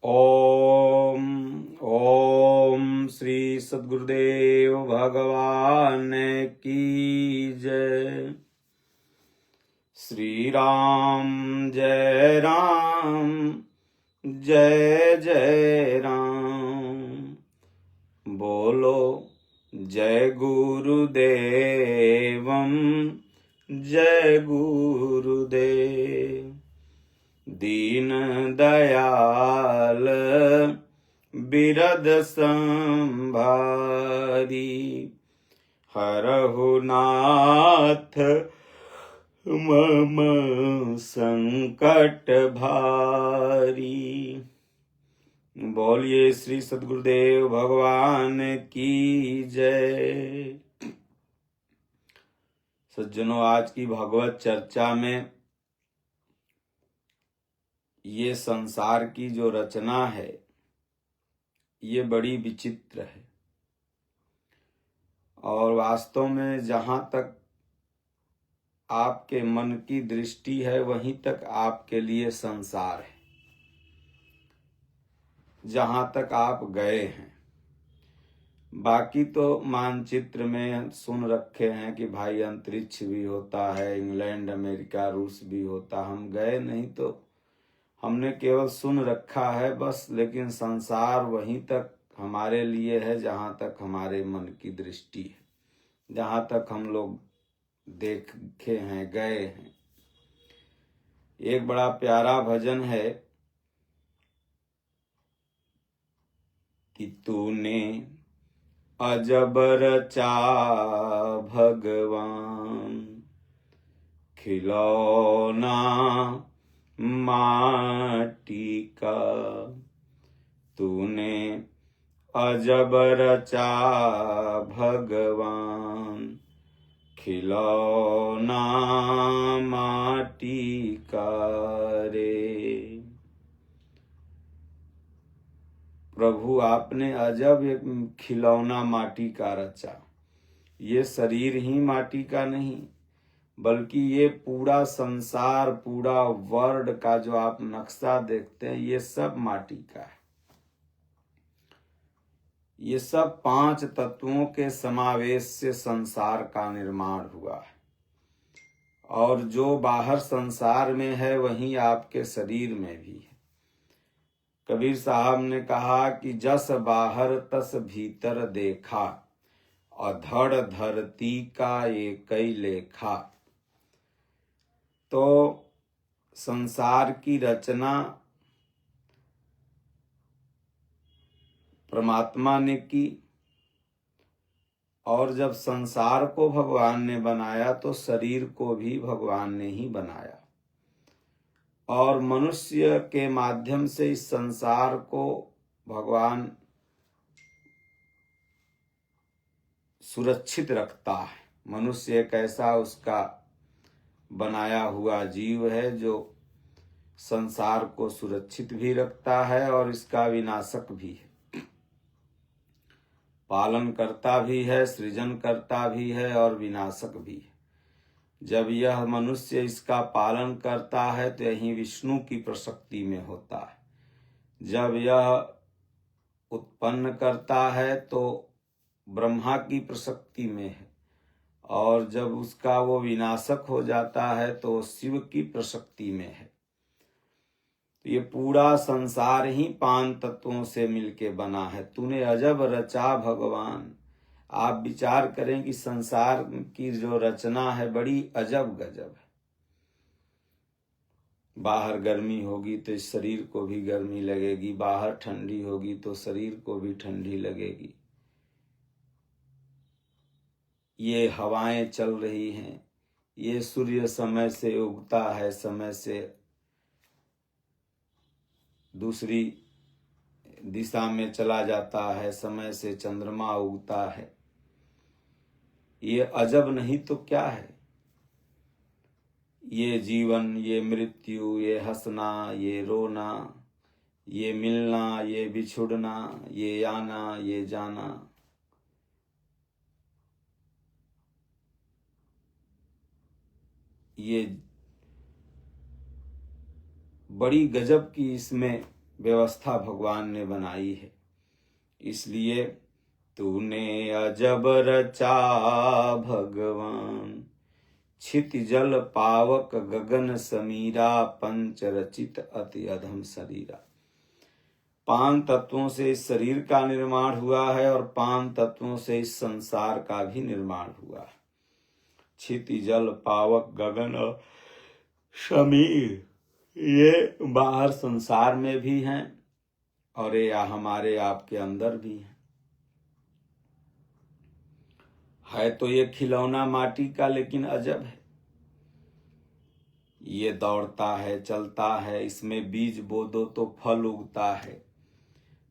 ओम ओम श्री सद्गुरुदेव भगवान की जय। श्री राम जय राम जय जय राम। बोलो जय गुरुदेवम जय गुरुदेव। दीन दयाल बिरद संभारी। हरहु नाथ मम संकट भारी। बोलिए श्री सद्गुरुदेव भगवान की जय। सज्जनों, आज की भगवत चर्चा में ये संसार की जो रचना है ये बड़ी विचित्र है, और वास्तव में जहाँ तक आपके मन की दृष्टि है वहीं तक आपके लिए संसार है। जहाँ तक आप गए हैं, बाकी तो मानचित्र में सुन रखे हैं कि भाई अंतरिक्ष भी होता है, इंग्लैंड अमेरिका रूस भी होता। हम गए नहीं तो हमने केवल सुन रखा है बस। लेकिन संसार वहीं तक हमारे लिए है जहाँ तक हमारे मन की दृष्टि है, जहाँ तक हम लोग देखे हैं, गए हैं। एक बड़ा प्यारा भजन है कि तूने अजब रचा भगवान, खिलौना माटी का। तूने अजब रचा भगवान, खिलौना माटी का रे। प्रभु, आपने अजब एक खिलौना माटी का रचा। ये शरीर ही माटी का नहीं, बल्कि ये पूरा संसार, पूरा वर्ल्ड का जो आप नक्शा देखते हैं, ये सब माटी का है। ये सब 5 तत्वों के समावेश से संसार का निर्माण हुआ है। और जो बाहर संसार में है वहीं आपके शरीर में भी है। कबीर साहब ने कहा कि जस बाहर तस भीतर देखा, अधड़ धरती का एकई लेखा। तो संसार की रचना परमात्मा ने की, और जब संसार को भगवान ने बनाया तो शरीर को भी भगवान ने ही बनाया। और मनुष्य के माध्यम से इस संसार को भगवान सुरक्षित रखता है। मनुष्य एक ऐसा उसका बनाया हुआ जीव है जो संसार को सुरक्षित भी रखता है और इसका विनाशक भी है। पालन करता भी है, सृजन करता भी है और विनाशक भी है। जब यह मनुष्य इसका पालन करता है तो यही विष्णु की प्रशक्ति में होता है। जब यह उत्पन्न करता है तो ब्रह्मा की प्रशक्ति में है, और जब उसका वो विनाशक हो जाता है तो शिव की प्रशक्ति में है। तो ये पूरा संसार ही 5 तत्वों से मिलके बना है। तूने अजब रचा भगवान। आप विचार करें कि संसार की जो रचना है बड़ी अजब गजब है। बाहर गर्मी होगी तो इस शरीर को भी गर्मी लगेगी, बाहर ठंडी होगी तो शरीर को भी ठंडी लगेगी। ये हवाएं चल रही हैं, ये सूर्य समय से उगता है, समय से दूसरी दिशा में चला जाता है, समय से चंद्रमा उगता है। ये अजब नहीं तो क्या है? ये जीवन, ये मृत्यु, ये हंसना, ये रोना, ये मिलना, ये बिछुड़ना, ये आना, ये जाना, ये बड़ी गजब की इसमें व्यवस्था भगवान ने बनाई है। इसलिए तूने अजब रचा भगवान, छिति जल पावक गगन समीरा, पंच रचित अति अधम शरीरा। 5 तत्वों से इस शरीर का निर्माण हुआ है और 5 तत्वों से इस संसार का भी निर्माण हुआ है। छिति जल पावक गगन और समीर, ये बाहर संसार में भी हैं और ये हमारे आपके अंदर भी है तो ये खिलौना माटी का, लेकिन अजब है। ये दौड़ता है, चलता है, इसमें बीज बो दो तो फल उगता है,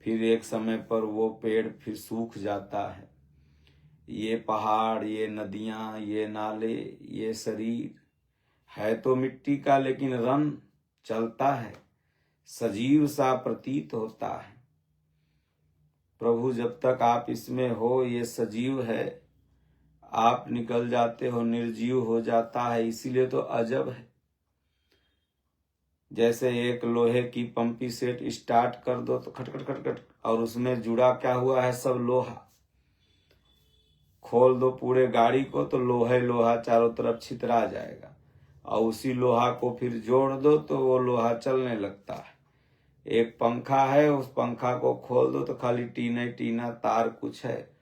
फिर एक समय पर वो पेड़ फिर सूख जाता है। ये पहाड़, ये नदियां, ये नाले, ये शरीर है तो मिट्टी का, लेकिन रन चलता है, सजीव सा प्रतीत होता है। प्रभु जब तक आप इसमें हो, ये सजीव है, आप निकल जाते हो, निर्जीव हो जाता है, इसीलिए तो अजब है। जैसे एक लोहे की पंपी सेट स्टार्ट कर दो तो खटखट खटखट, और उसमें जुड़ा क्या हुआ है, सब लोहा। खोल दो पूरे गाड़ी को तो लोहा लोहा चारों तरफ छितरा जाएगा, और उसी लोहा को फिर जोड़ दो तो वो लोहा चलने लगता है। एक पंखा है, उस पंखा को खोल दो तो खाली टीना टीना तार कुछ है,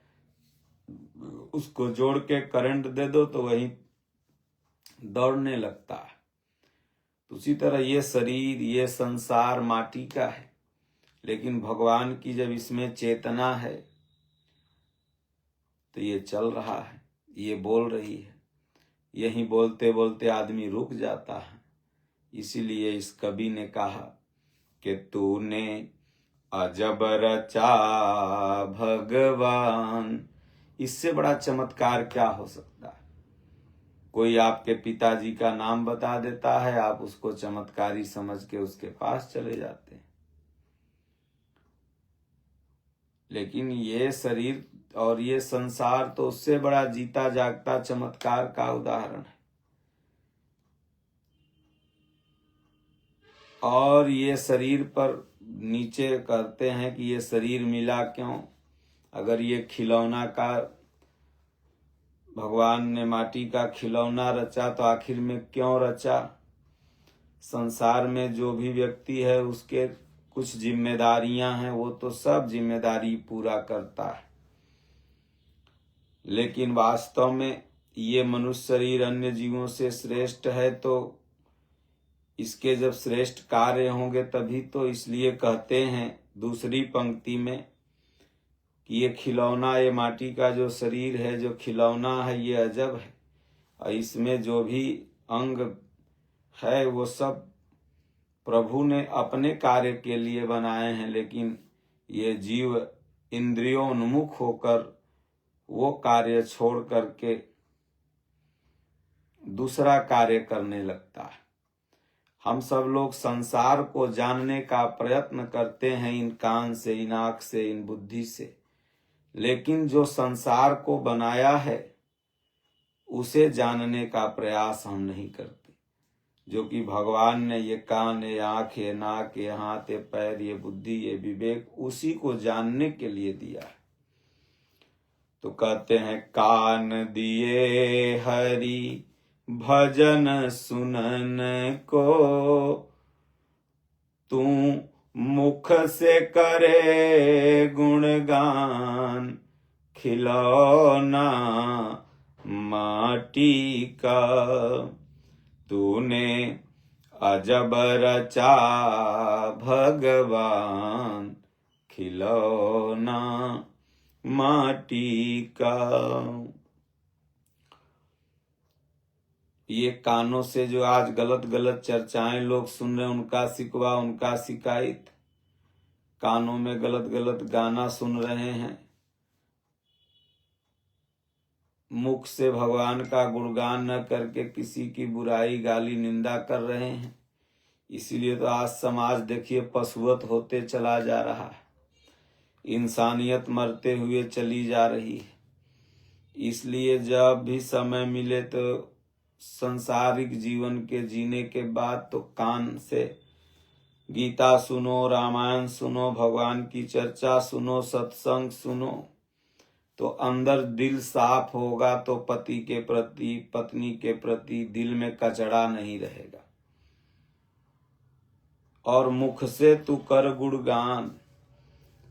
उसको जोड़ के करंट दे दो तो वही दौड़ने लगता है। उसी तरह ये शरीर, ये संसार माटी का है, लेकिन भगवान की जब इसमें चेतना है तो ये चल रहा है, ये बोल रही है। यही बोलते बोलते आदमी रुक जाता है। इसीलिए इस कवि ने कहा कि तूने अजब रचा भगवान। इससे बड़ा चमत्कार क्या हो सकता है। कोई आपके पिताजी का नाम बता देता है, आप उसको चमत्कारी समझ के उसके पास चले जाते हैं। लेकिन ये शरीर और ये संसार तो उससे बड़ा जीता जागता चमत्कार का उदाहरण है। और ये शरीर पर नीचे कहते हैं कि ये शरीर मिला क्यों। अगर ये खिलौना का, भगवान ने माटी का खिलौना रचा तो आखिर में क्यों रचा। संसार में जो भी व्यक्ति है उसके कुछ जिम्मेदारियां हैं, वो तो सब जिम्मेदारी पूरा करता है, लेकिन वास्तव में ये मनुष्य शरीर अन्य जीवों से श्रेष्ठ है, तो इसके जब श्रेष्ठ कार्य होंगे तभी तो। इसलिए कहते हैं दूसरी पंक्ति में कि ये खिलौना, ये माटी का जो शरीर है, जो खिलौना है, ये अजब है, और इसमें जो भी अंग है वो सब प्रभु ने अपने कार्य के लिए बनाए हैं, लेकिन ये जीव इंद्रियोन्मुख होकर वो कार्य छोड़ करके दूसरा कार्य करने लगता है। हम सब लोग संसार को जानने का प्रयत्न करते हैं, इन कान से, इन आँख से, इन बुद्धि से, लेकिन जो संसार को बनाया है उसे जानने का प्रयास हम नहीं करते। जो कि भगवान ने ये कान, ये आँख, ये नाक, ये हाथ, ये पैर, ये बुद्धि, ये विवेक, उसी को जानने के लिए दिया है। तो कहते हैं कान दिए हरि भजन सुनन को, तू मुख से करे गुणगान, खिलौना माटी का। तूने अजब रचा भगवान, खिलौना माटी का। ये कानों से जो आज गलत गलत चर्चाएं लोग सुन रहे हैं, उनका शिकवा, उनका शिकायत। कानों में गलत गलत गाना सुन रहे हैं, मुख से भगवान का गुणगान न करके किसी की बुराई, गाली, निंदा कर रहे हैं। इसीलिए तो आज समाज देखिए पशुवत होते चला जा रहा है, इंसानियत मरते हुए चली जा रही है। इसलिए जब भी समय मिले तो सांसारिक जीवन के जीने के बाद तो कान से गीता सुनो, रामायण सुनो, भगवान की चर्चा सुनो, सत्संग सुनो, तो अंदर दिल साफ होगा तो पति के प्रति, पत्नी के प्रति दिल में कचड़ा नहीं रहेगा। और मुख से तू कर गुणगान,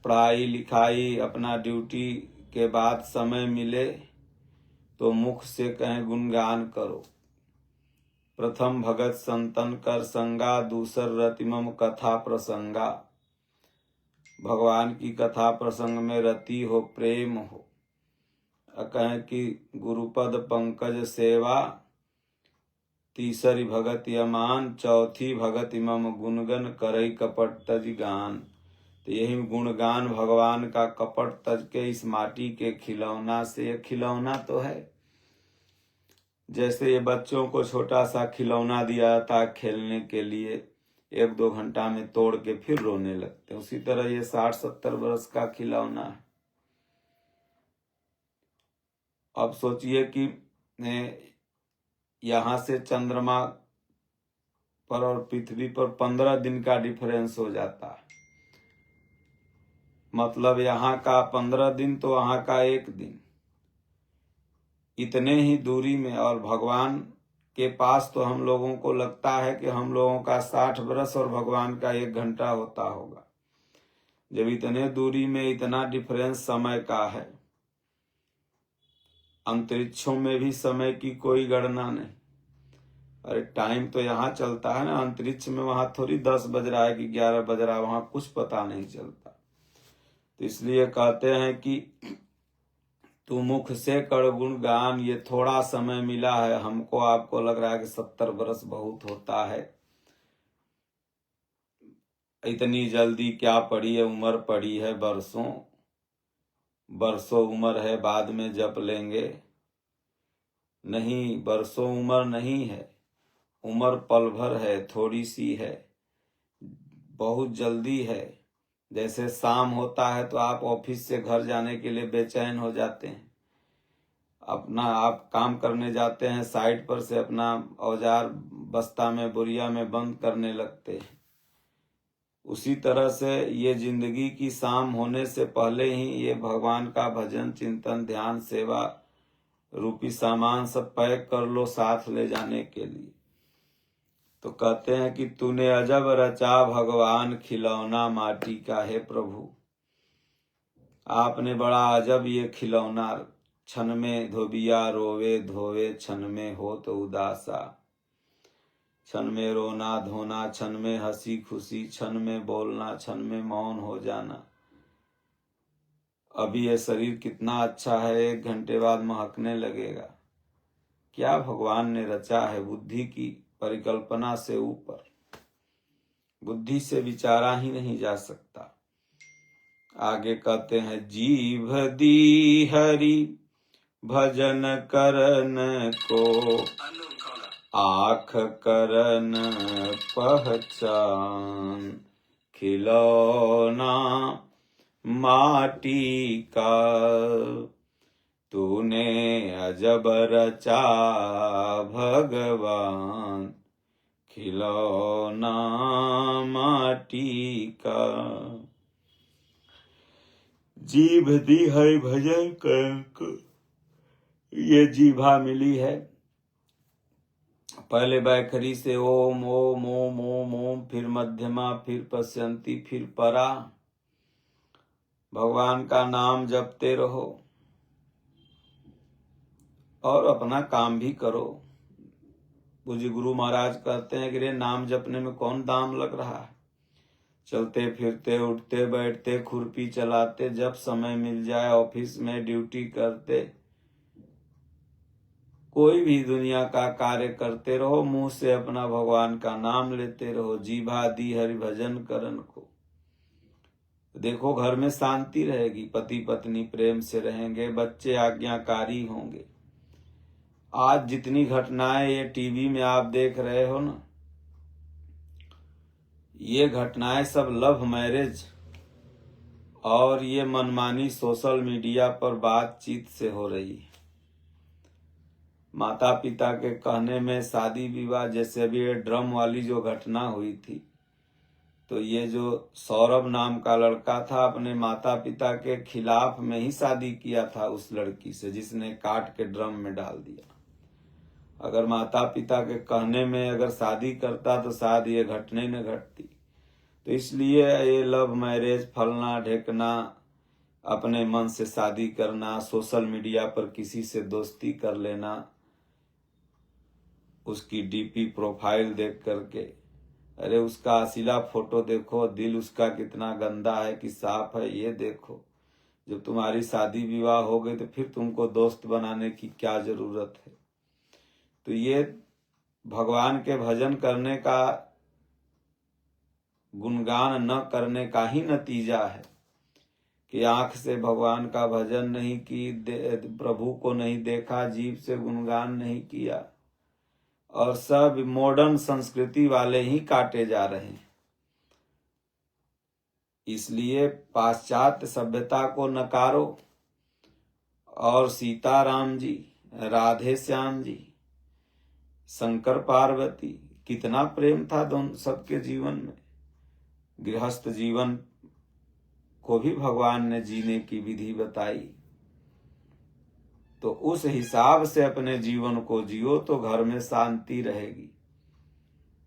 पढ़ाई लिखाई अपना ड्यूटी के बाद समय मिले तो मुख से कहें गुणगान करो। प्रथम भगत संतन कर संगा, दूसर रतिमम कथा प्रसंगा। भगवान की कथा प्रसंग में रति हो, प्रेम हो। कहें कि गुरुपद पंकज सेवा, तीसरी भगत यमान, चौथी भगत इमम गुणगन करई कपट तज गान। तो यही गुणगान भगवान का कपट तज के इस माटी के खिलौना से। ये खिलौना तो है, जैसे ये बच्चों को छोटा सा खिलौना दिया जाता है खेलने के लिए, 1-2 घंटा में तोड़ के फिर रोने लगते हैं, उसी तरह ये 60-70 वर्ष का खिलौना है। अब सोचिए कि यहाँ से चंद्रमा पर और पृथ्वी पर 15 दिन का डिफरेंस हो जाता है। मतलब यहाँ का 15 दिन तो वहाँ का 1 दिन, इतने ही दूरी में। और भगवान के पास तो हम लोगों को लगता है कि हम लोगों का 60 वर्ष और भगवान का 1 घंटा होता होगा। जब इतने दूरी में इतना डिफरेंस समय का है, अंतरिक्षों में भी समय की कोई गणना नहीं। अरे टाइम तो यहाँ चलता है ना, अंतरिक्ष में वहां थोड़ी 10 बज रहा है कि 11 बज रहा है, वहां कुछ पता नहीं चलता। तो इसलिए कहते हैं कि तू मुख से कर गुणगान। ये थोड़ा समय मिला है हमको, आपको लग रहा है कि 70 वर्ष बहुत होता है, इतनी जल्दी क्या पड़ी है, उम्र पड़ी है बरसों बरसों उम्र है, बाद में जप लेंगे। नहीं, बरसों उम्र नहीं है, उम्र पल भर है, थोड़ी सी है, बहुत जल्दी है। जैसे शाम होता है तो आप ऑफिस से घर जाने के लिए बेचैन हो जाते हैं, अपना आप काम करने जाते हैं, साइड पर से अपना औजार बस्ता में बोरिया में बंद करने लगते हैं। उसी तरह से ये जिंदगी की शाम होने से पहले ही ये भगवान का भजन, चिंतन, ध्यान, सेवा रूपी सामान सब पैक कर लो साथ ले जाने के लिए। तो कहते हैं कि तूने अजब रचा भगवान, खिलौना माटी का है प्रभु। आपने बड़ा अजब ये खिलौना, क्षण में धोबिया रोवे धोवे, क्षण में हो तो उदासा, क्षण में रोना धोना, क्षण में हंसी खुशी, क्षण में बोलना, क्षण में मौन हो जाना। अभी ये शरीर कितना अच्छा है, 1 घंटे बाद महकने लगेगा। क्या भगवान ने रचा है, बुद्धि की परिकल्पना से ऊपर, बुद्धि से विचारा ही नहीं जा सकता। आगे कहते हैं, जीभ दी हरि भजन करन को, आँख करन पहचान, खिलौना माटी का तूने अजब रचा भगवान, खिलौना माटी का। जीभ दी है भजन करन को, ये जीभा मिली है। पहले बैखरी से ओम ओम ओम ओम ओम, फिर मध्यमा, फिर पश्यंती, फिर परा। भगवान का नाम जपते रहो और अपना काम भी करो। पूज्य गुरु महाराज कहते हैं कि रे नाम जपने में कौन दाम लग रहा है, चलते फिरते उठते बैठते खुरपी चलाते, जब समय मिल जाए ऑफिस में ड्यूटी करते, कोई भी दुनिया का कार्य करते रहो, मुंह से अपना भगवान का नाम लेते रहो। जीभा दी हरि भजन करन को। देखो घर में शांति रहेगी, पति पत्नी प्रेम से रहेंगे, बच्चे आज्ञाकारी होंगे। आज जितनी घटनाएं ये टीवी में आप देख रहे हो ना, ये घटनाएं सब लव मैरिज और ये मनमानी सोशल मीडिया पर बातचीत से हो रही है। माता पिता के कहने में शादी विवाह, जैसे भी ये ड्रम वाली जो घटना हुई थी, तो ये जो सौरभ नाम का लड़का था अपने माता पिता के खिलाफ में ही शादी किया था उस लड़की से, जिसने काट के ड्रम में डाल दिया। अगर माता पिता के कहने में अगर शादी करता तो शायद ये घटना न घटती। तो इसलिए ये लव मैरिज, फलना ढेकना, अपने मन से शादी करना, सोशल मीडिया पर किसी से दोस्ती कर लेना, उसकी डीपी प्रोफाइल देख करके, अरे उसका अश्लील फोटो देखो, दिल उसका कितना गंदा है कि साफ है, ये देखो। जब तुम्हारी शादी विवाह हो गई तो फिर तुमको दोस्त बनाने की क्या जरूरत है। तो ये भगवान के भजन करने का, गुणगान न करने का ही नतीजा है कि आंख से भगवान का भजन नहीं की, प्रभु को नहीं देखा, जीभ से गुणगान नहीं किया, और सब मॉडर्न संस्कृति वाले ही काटे जा रहे हैं। इसलिए पाश्चात्य सभ्यता को नकारो। और सीताराम जी, राधे श्याम जी, शंकर पार्वती, कितना प्रेम था दोनों सबके जीवन में। गृहस्थ जीवन को भी भगवान ने जीने की विधि बताई। तो उस हिसाब से अपने जीवन को जियो तो घर में शांति रहेगी।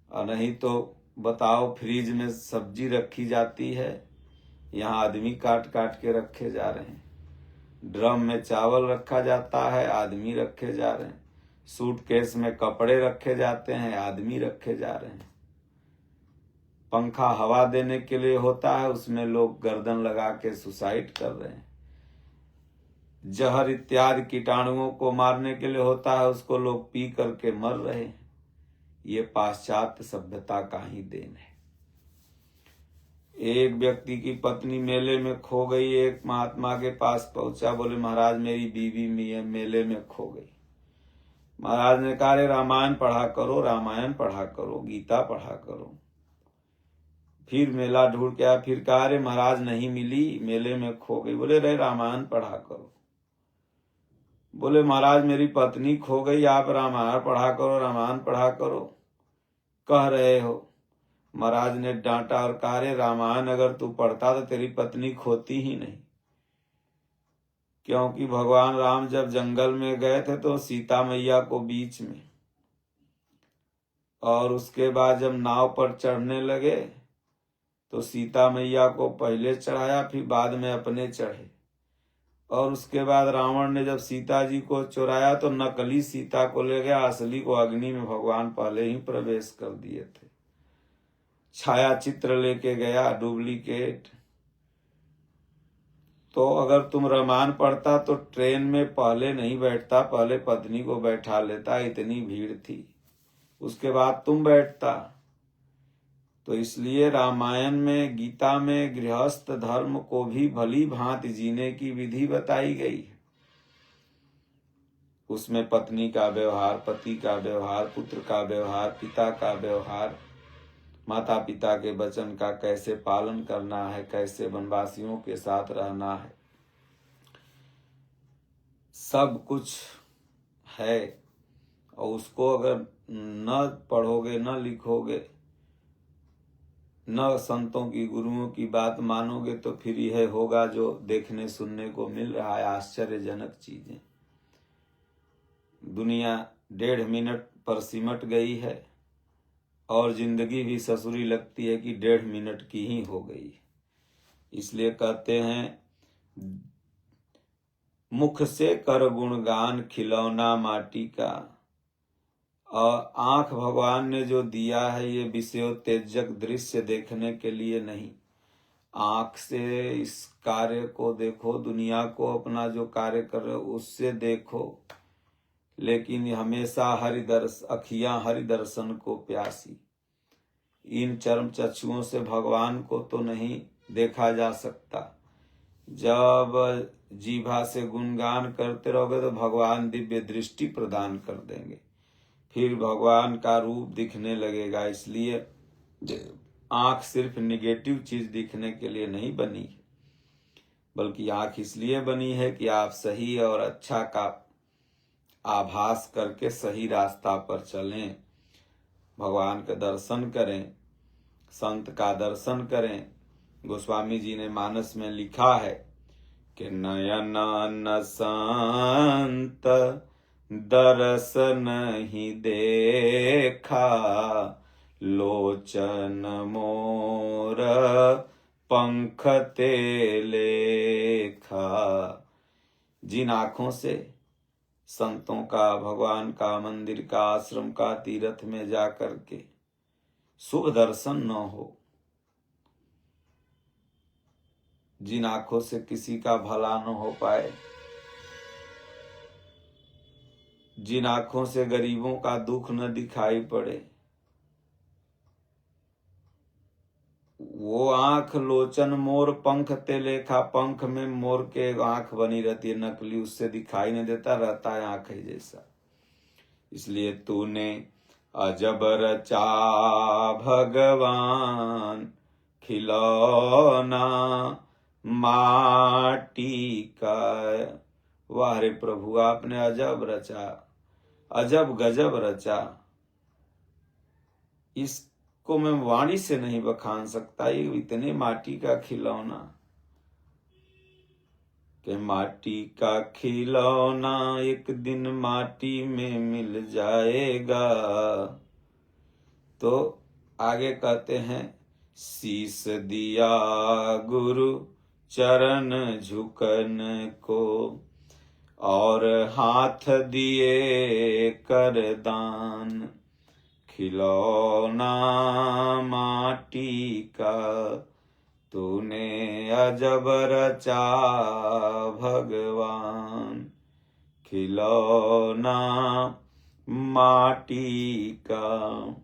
और नहीं तो बताओ, फ्रिज में सब्जी रखी जाती है, यहाँ आदमी काट काट के रखे जा रहे हैं। ड्रम में चावल रखा जाता है, आदमी रखे जा रहे हैं। सूटकेस में कपड़े रखे जाते हैं, आदमी रखे जा रहे हैं। पंखा हवा देने के लिए होता है, उसमें लोग गर्दन लगा के सुसाइड कर रहे हैं। जहर इत्यादि कीटाणुओं को मारने के लिए होता है, उसको लोग पी करके मर रहे हैं। ये पाश्चात्य सभ्यता का ही देन है। एक व्यक्ति की पत्नी मेले में खो गई। एक महात्मा के पास पहुंचा, बोले महाराज मेरी बीवी मेले में खो गई। महाराज ने कहा, रामायण पढ़ा करो, रामायण पढ़ा करो, गीता पढ़ा करो। फिर मेला ढूंढ के आया, फिर कहा, अरे महाराज नहीं मिली, मेले में खो गई। बोले रे रामायण पढ़ा करो। बोले महाराज मेरी पत्नी खो गई, आप रामायण पढ़ा करो, रामायण पढ़ा करो कह रहे हो। महाराज ने डांटा और कहा, रे रामायण अगर तू पढ़ता तो तेरी पत्नी खोती ही नहीं। क्योंकि भगवान राम जब जंगल में गए थे तो सीता मैया को बीच में, और उसके बाद जब नाव पर चढ़ने लगे तो सीता मैया को पहले चढ़ाया, फिर बाद में अपने चढ़े। और उसके बाद रावण ने जब सीता जी को चुराया तो नकली सीता को ले गया, असली को अग्नि में भगवान पहले ही प्रवेश कर दिए थे। छाया चित्र लेके गया, डुप्लीकेट। तो अगर तुम रामायण पढ़ता तो ट्रेन में पहले नहीं बैठता, पहले पत्नी को बैठा लेता, इतनी भीड़ थी, उसके बाद तुम बैठता। तो इसलिए रामायण में, गीता में गृहस्थ धर्म को भी भली भांति जीने की विधि बताई गई है। उसमें पत्नी का व्यवहार, पति का व्यवहार, पुत्र का व्यवहार, पिता का व्यवहार, माता पिता के वचन का कैसे पालन करना है, कैसे वनवासियों के साथ रहना है, सब कुछ है। और उसको अगर न पढ़ोगे, न लिखोगे, न संतों की, गुरुओं की बात मानोगे तो फिर यह होगा जो देखने सुनने को मिल रहा है, आश्चर्यजनक चीजें। दुनिया 1.5 मिनट पर सिमट गई है और जिंदगी भी ससुरी लगती है कि 1.5 मिनट की ही हो गई। इसलिए कहते हैं, मुख से कर गुणगान खिलौना माटी का। और आंख भगवान ने जो दिया है ये विषयोत्तेजक दृश्य देखने के लिए नहीं। आंख से इस कार्य को देखो, दुनिया को अपना जो कार्य कर रहे हो उससे देखो, लेकिन हमेशा अखियां हरि दर्शन को प्यासी। इन चर्म चक्षुओं से भगवान को तो नहीं देखा जा सकता। जब जीभा से गुणगान करते रहोगे तो भगवान दिव्य दृष्टि प्रदान कर देंगे, फिर भगवान का रूप दिखने लगेगा। इसलिए आंख सिर्फ निगेटिव चीज दिखने के लिए नहीं बनी है, बल्कि आंख इसलिए बनी है कि आप सही और अच्छा का आभास करके सही रास्ता पर चलें, भगवान का दर्शन करें, संत का दर्शन करें। गोस्वामी जी ने मानस में लिखा है कि नयन न संत दरस नहीं देखा, लोचन मोर पंख ते लेखा। जिन आंखों से संतों का, भगवान का, मंदिर का, आश्रम का, तीर्थ में जाकर के शुभ दर्शन न हो, जिन आंखों से किसी का भला न हो पाए, जिन आंखों से गरीबों का दुख न दिखाई पड़े, वो आंख लोचन मोर पंख ते लेखा। पंख में मोर के आंख बनी रहती है नकली, उससे दिखाई नहीं देता, रहता है आंख ही जैसा। इसलिए तूने अजब रचा भगवान, खिलौना माटी का। वाह रे प्रभु, आपने अजब रचा, अजब गजब रचा। इसको मैं वाणी से नहीं बखान सकता। ये इतने माटी का खिलौना, कि माटी का खिलौना एक दिन माटी में मिल जाएगा। तो आगे कहते हैं, शीस दिया गुरु चरण झुकन को, और हाथ दिए कर दान, खिलौना माटी का तूने अजब रचा भगवान, खिलौना माटी का।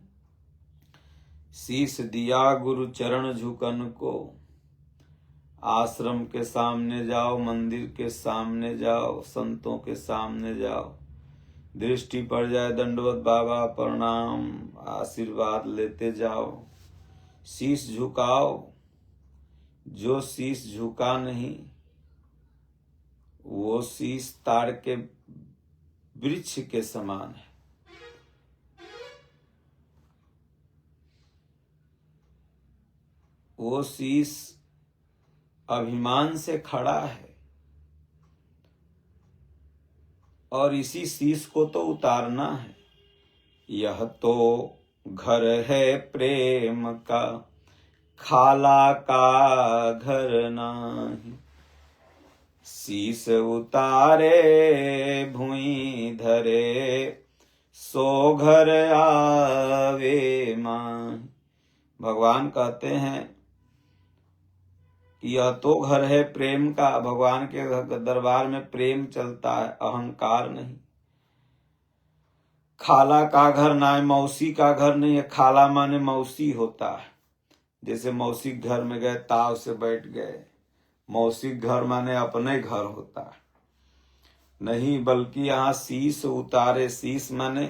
शीश दिया गुरु चरण झुकन को। आश्रम के सामने जाओ, मंदिर के सामने जाओ, संतों के सामने जाओ, दृष्टि पड़ जाए, दंडवत बाबा प्रणाम, आशीर्वाद लेते जाओ, शीश झुकाओ। जो शीश झुका नहीं, वो शीश ताड़ के वृक्ष के समान है। वो शीश अभिमान से खड़ा है, और इसी शीश को तो उतारना है। यह तो घर है प्रेम का, खाला का घर नाही। शीश उतारे भुई धरे, सो घर आवे माही। भगवान कहते हैं कि यह तो घर है प्रेम का। भगवान के दरबार में प्रेम चलता है, अहंकार नहीं। खाला का घर ना है, मौसी का घर नहीं है। खाला माने मौसी होता है। जैसे मौसी घर में गए, ताव से बैठ गए। मौसी घर माने अपने घर होता है नहीं, बल्कि यहाँ शीश उतारे। शीश माने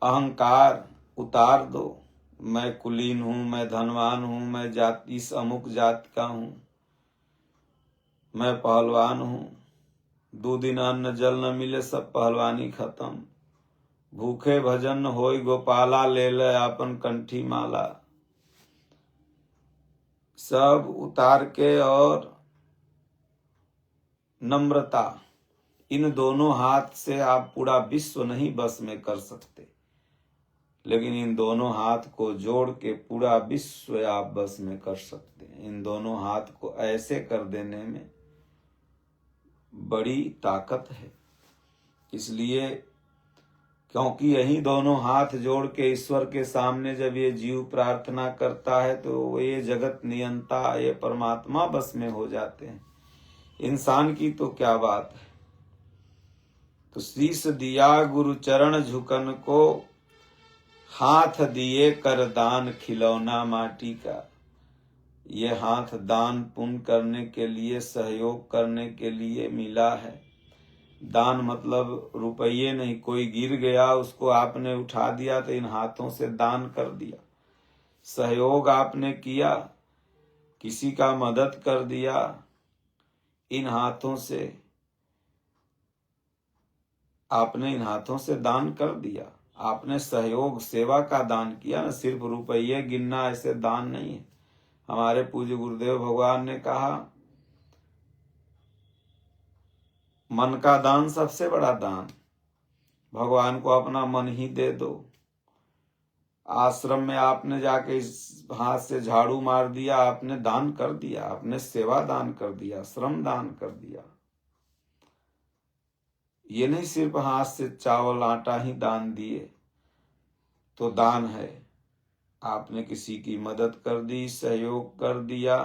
अहंकार उतार दो। मैं कुलीन हूं, मैं धनवान हूं, मैं जाति इस अमुक जात का हूं, मैं पहलवान हूं। 2 दिन अन्न जल न मिले, सब पहलवानी खत्म। भूखे भजन होई गोपाला, ले ले आपन कंठी माला। सब उतार के, और नम्रता, इन दोनों हाथ से आप पूरा विश्व नहीं बस में कर सकते, लेकिन इन दोनों हाथ को जोड़ के पूरा विश्व आप बस में कर सकते हैं। इन दोनों हाथ को ऐसे कर देने में बड़ी ताकत है। इसलिए क्योंकि यही दोनों हाथ जोड़ के ईश्वर के सामने जब ये जीव प्रार्थना करता है, तो ये जगत नियंता, ये परमात्मा बस में हो जाते हैं। इंसान की तो क्या बात है। तो शीश दिया गुरु चरण झुकन को, हाथ दिए कर दान, खिलौना माटी का। ये हाथ दान पुण्य करने के लिए, सहयोग करने के लिए मिला है। दान मतलब रुपये नहीं। कोई गिर गया, उसको आपने उठा दिया तो इन हाथों से दान कर दिया। सहयोग आपने किया, किसी का मदद कर दिया, इन हाथों से आपने, इन हाथों से दान कर दिया। आपने सहयोग सेवा का दान किया ना, सिर्फ रुपये गिनना ऐसे दान नहीं है। हमारे पूज्य गुरुदेव भगवान ने कहा मन का दान सबसे बड़ा दान। भगवान को अपना मन ही दे दो। आश्रम में आपने जाके इस हाथ से झाड़ू मार दिया, आपने दान कर दिया, आपने सेवा दान कर दिया, श्रम दान कर दिया। ये नहीं सिर्फ हाथ से चावल आटा ही दान दिए तो दान है। आपने किसी की मदद कर दी, सहयोग कर दिया,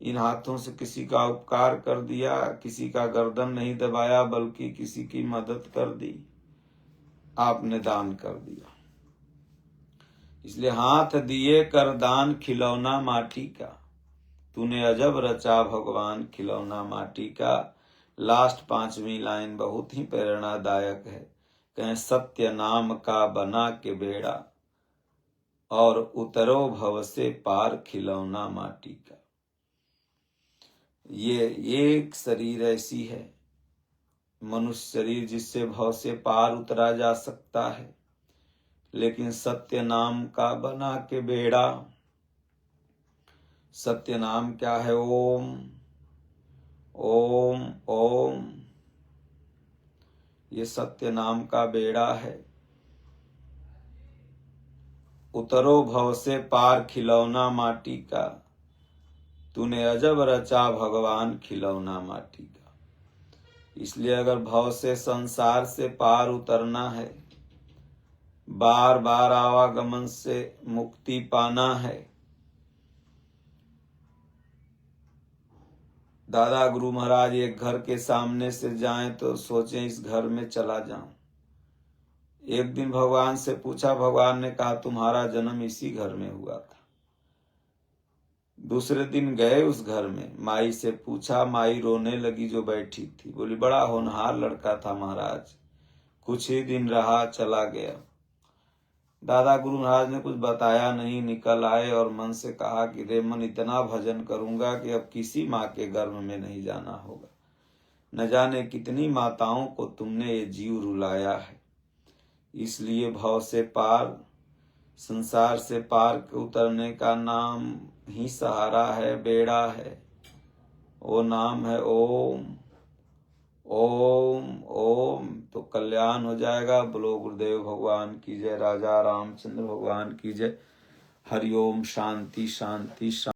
इन हाथों से किसी का उपकार कर दिया, किसी का गर्दन नहीं दबाया बल्कि किसी की मदद कर दी, आपने दान कर दिया। इसलिए हाथ दिए कर दान खिलौना माटी का, तूने अजब रचा भगवान खिलौना माटी का। लास्ट 5वीं लाइन बहुत ही प्रेरणादायक है। कहें सत्य नाम का बना के बेड़ा और उतरो भव से पार खिलौना माटी का। ये एक शरीर ऐसी है, मनुष्य शरीर, जिससे भव से पार उतरा जा सकता है, लेकिन सत्य नाम का बना के बेड़ा। सत्य नाम क्या है? ओम ओम ओम। ये सत्य नाम का बेड़ा है। उतरो भव से पार खिलौना माटी का, तूने अजब रचा भगवान खिलौना माटी का। इसलिए अगर भव से संसार से पार उतरना है, बार बार आवागमन से मुक्ति पाना है, दादा गुरु महाराज एक घर के सामने से जाएं तो सोचें इस घर में चला जाऊं। एक दिन भगवान से पूछा, भगवान ने कहा तुम्हारा जन्म इसी घर में हुआ था। दूसरे दिन गए उस घर में, माई से पूछा, माई रोने लगी जो बैठी थी। बोली बड़ा होनहार लड़का था महाराज, कुछ ही दिन रहा चला गया। दादा गुरु महाराज ने कुछ बताया नहीं, निकल आए और मन से कहा कि रे मन, इतना भजन करूंगा कि अब किसी माँ के गर्भ में नहीं जाना होगा। न जाने कितनी माताओं को तुमने ये जीव रुलाया है। इसलिए भव से पार, संसार से पार के उतरने का नाम ही सहारा है, बेड़ा है। वो नाम है ओम ओम ओम। तो कल्याण हो जाएगा। बोलो गुरुदेव भगवान की जय, राजा रामचंद्र भगवान की जय। हरिओम। शांति शांति शांति।